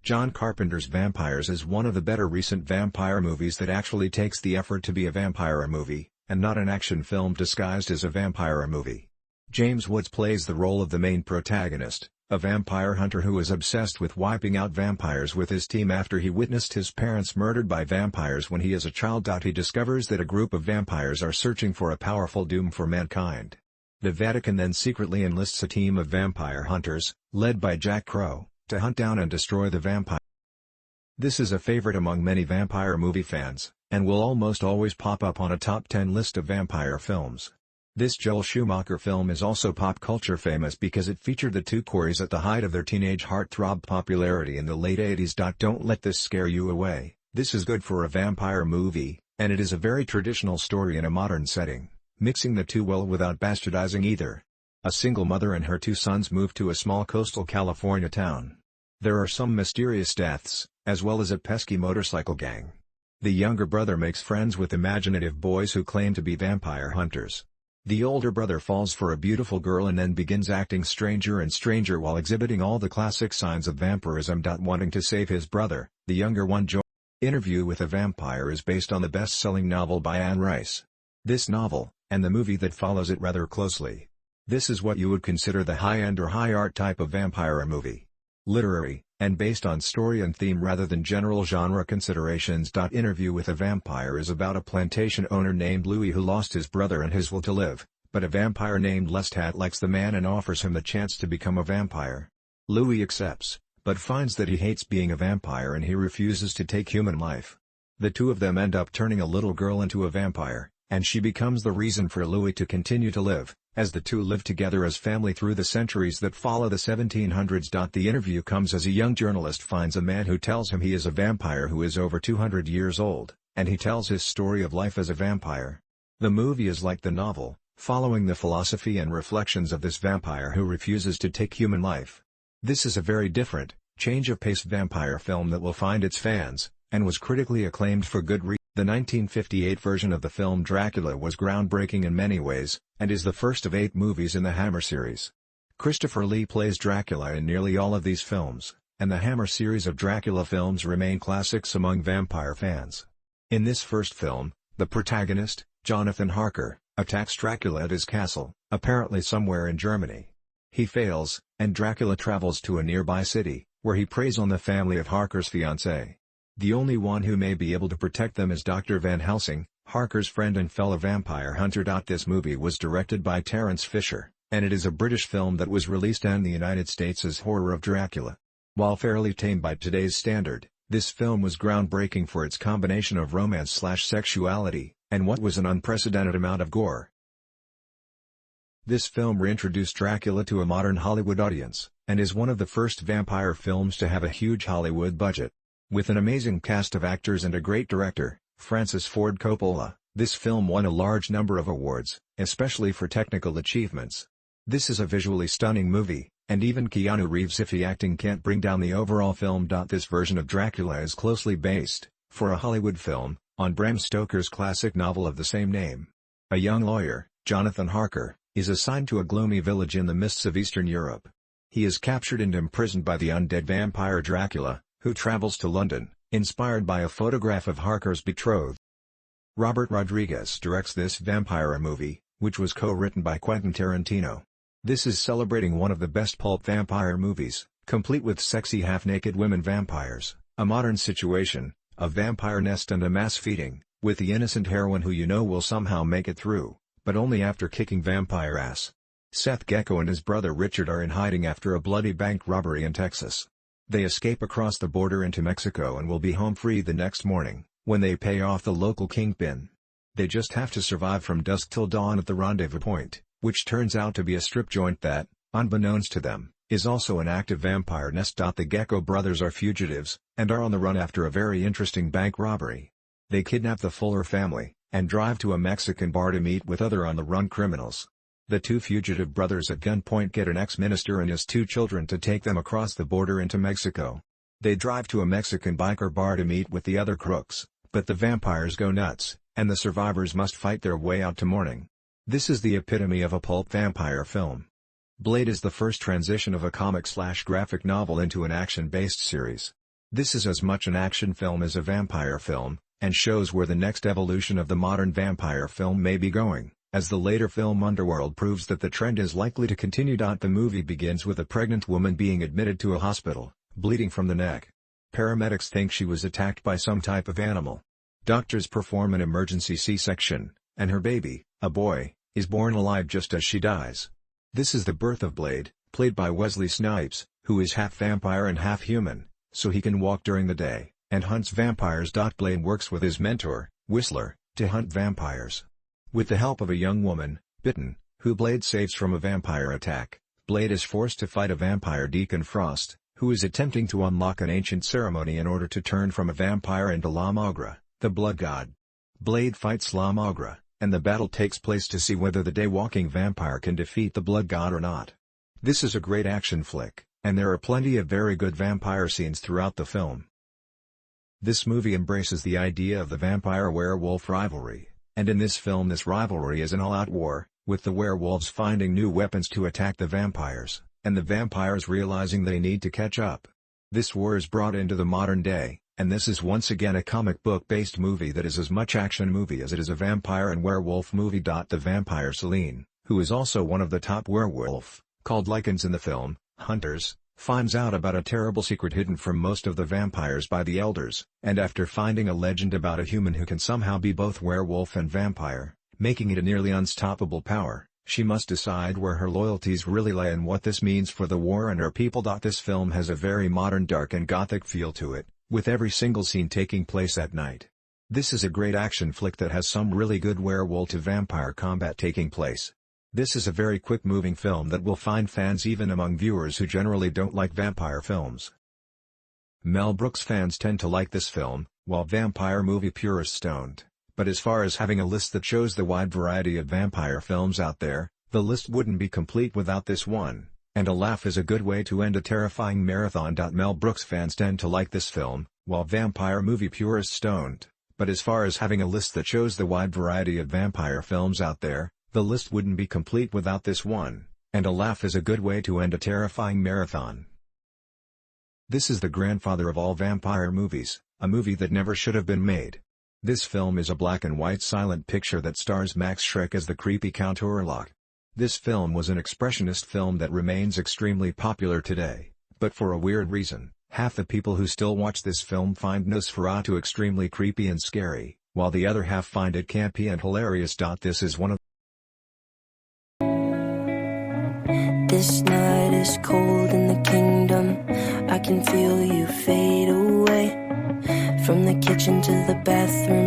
John Carpenter's Vampires is one of the better recent vampire movies that actually takes the effort to be a vampire movie, and not an action film disguised as a vampire movie. James Woods plays the role of the main protagonist, a vampire hunter who is obsessed with wiping out vampires with his team after he witnessed his parents murdered by vampires when he is a child. He discovers that a group of vampires are searching for a powerful doom for mankind. The Vatican then secretly enlists a team of vampire hunters, led by Jack Crow, to hunt down and destroy the vampire. This is a favorite among many vampire movie fans, and will almost always pop up on a top 10 list of vampire films. This Joel Schumacher film is also pop culture famous because it featured the two Coreys at the height of their teenage heartthrob popularity in the late 80s. Don't let this scare you away. This is good for a vampire movie, and it is a very traditional story in a modern setting, mixing the two well without bastardizing either. A single mother and her two sons move to a small coastal California town. There are some mysterious deaths, as well as a pesky motorcycle gang. The younger brother makes friends with imaginative boys who claim to be vampire hunters. The older brother falls for a beautiful girl and then begins acting stranger and stranger while exhibiting all the classic signs of vampirism. Wanting to save his brother, the younger one joins. Interview with a Vampire is based on the best-selling novel by Anne Rice. This novel, and the movie that follows it rather closely. This is what you would consider the high-end or high-art type of vampire movie. Literary, and based on story and theme rather than general genre considerations. Interview with a Vampire is about a plantation owner named Louis who lost his brother and his will to live, but a vampire named Lestat likes the man and offers him the chance to become a vampire. Louis accepts, but finds that he hates being a vampire and he refuses to take human life. The two of them end up turning a little girl into a vampire, and she becomes the reason for Louis to continue to live, as the two live together as family through the centuries that follow the 1700s. The interview comes as a young journalist finds a man who tells him he is a vampire who is over 200 years old, and he tells his story of life as a vampire. The movie is like the novel, following the philosophy and reflections of this vampire who refuses to take human life. This is a very different, change-of-pace vampire film that will find its fans, and was critically acclaimed for good reason. The 1958 version of the film Dracula was groundbreaking in many ways, and is the first of 8 movies in the Hammer series. Christopher Lee plays Dracula in nearly all of these films, and the Hammer series of Dracula films remain classics among vampire fans. In this first film, the protagonist, Jonathan Harker, attacks Dracula at his castle, apparently somewhere in Germany. He fails, and Dracula travels to a nearby city, where he preys on the family of Harker's fiancée. The only one who may be able to protect them is Dr. Van Helsing, Harker's friend and fellow vampire hunter. This movie was directed by Terence Fisher, and it is a British film that was released in the United States as Horror of Dracula. While fairly tame by today's standard, this film was groundbreaking for its combination of romance/sexuality, and what was an unprecedented amount of gore. This film reintroduced Dracula to a modern Hollywood audience, and is one of the first vampire films to have a huge Hollywood budget. With an amazing cast of actors and a great director, Francis Ford Coppola, this film won a large number of awards, especially for technical achievements. This is a visually stunning movie, and even Keanu Reeves' iffy acting can't bring down the overall film. This version of Dracula is closely based, for a Hollywood film, on Bram Stoker's classic novel of the same name. A young lawyer, Jonathan Harker, is assigned to a gloomy village in the mists of Eastern Europe. He is captured and imprisoned by the undead vampire Dracula, who travels to London, inspired by a photograph of Harker's betrothed. Robert Rodriguez directs this vampire movie, which was co-written by Quentin Tarantino. This is celebrating one of the best pulp vampire movies, complete with sexy half-naked women vampires, a modern situation, a vampire nest and a mass feeding, with the innocent heroine who you know will somehow make it through, but only after kicking vampire ass. Seth Gecko and his brother Richard are in hiding after a bloody bank robbery in Texas. They escape across the border into Mexico and will be home free the next morning, when they pay off the local kingpin. They just have to survive from dusk till dawn at the rendezvous point, which turns out to be a strip joint that, unbeknownst to them, is also an active vampire nest. The Gecko brothers are fugitives, and are on the run after a very interesting bank robbery. They kidnap the Fuller family, and drive to a Mexican bar to meet with other on-the-run criminals. The two fugitive brothers at gunpoint get an ex-minister and his 2 children to take them across the border into Mexico. They drive to a Mexican biker bar to meet with the other crooks, but the vampires go nuts, and the survivors must fight their way out to morning. This is the epitome of a pulp vampire film. Blade is the first transition of a comic/graphic novel into an action-based series. This is as much an action film as a vampire film, and shows where the next evolution of the modern vampire film may be going, as the later film Underworld proves that the trend is likely to continue. The movie begins with a pregnant woman being admitted to a hospital, bleeding from the neck. Paramedics think she was attacked by some type of animal. Doctors perform an emergency C-section, and her baby, a boy, is born alive just as she dies. This is the birth of Blade, played by Wesley Snipes, who is half vampire and half human, so he can walk during the day, and hunts vampires. Blade works with his mentor, Whistler, to hunt vampires. With the help of a young woman, Bitten, who Blade saves from a vampire attack, Blade is forced to fight a vampire, Deacon Frost, who is attempting to unlock an ancient ceremony in order to turn from a vampire into La Magra, the blood god. Blade fights La Magra, and the battle takes place to see whether the day-walking vampire can defeat the blood god or not. This is a great action flick, and there are plenty of very good vampire scenes throughout the film. This movie embraces the idea of the vampire-werewolf rivalry, and in this film this rivalry is an all-out war, with the werewolves finding new weapons to attack the vampires, and the vampires realizing they need to catch up. This war is brought into the modern day, and this is once again a comic book-based movie that is as much action movie as it is a vampire and werewolf movie. The vampire Selene, who is also one of the top werewolf, called Lycans in the film, Hunters, finds out about a terrible secret hidden from most of the vampires by the elders, and after finding a legend about a human who can somehow be both werewolf and vampire, making it a nearly unstoppable power, she must decide where her loyalties really lie and what this means for the war and her people. This film has a very modern, dark and gothic feel to it, with every single scene taking place at night. This is a great action flick that has some really good werewolf to vampire combat taking place. This is a very quick-moving film that will find fans even among viewers who generally don't like vampire films. Mel Brooks fans tend to like this film, while vampire movie purists don't. But as far as having a list that shows the wide variety of vampire films out there, the list wouldn't be complete without this one, and a laugh is a good way to end a terrifying marathon. Mel Brooks fans tend to like this film, while vampire movie purists don't. But as far as having a list that shows the wide variety of vampire films out there, the list wouldn't be complete without this one, and a laugh is a good way to end a terrifying marathon. This is the grandfather of all vampire movies, a movie that never should have been made. This film is a black and white silent picture that stars Max Schreck as the creepy Count Orlok. This film was an expressionist film that remains extremely popular today, but for a weird reason, half the people who still watch this film find Nosferatu extremely creepy and scary, while the other half find it campy and hilarious. This is one of This night is cold in the kingdom. I can feel you fade away. From the kitchen to the bathroom.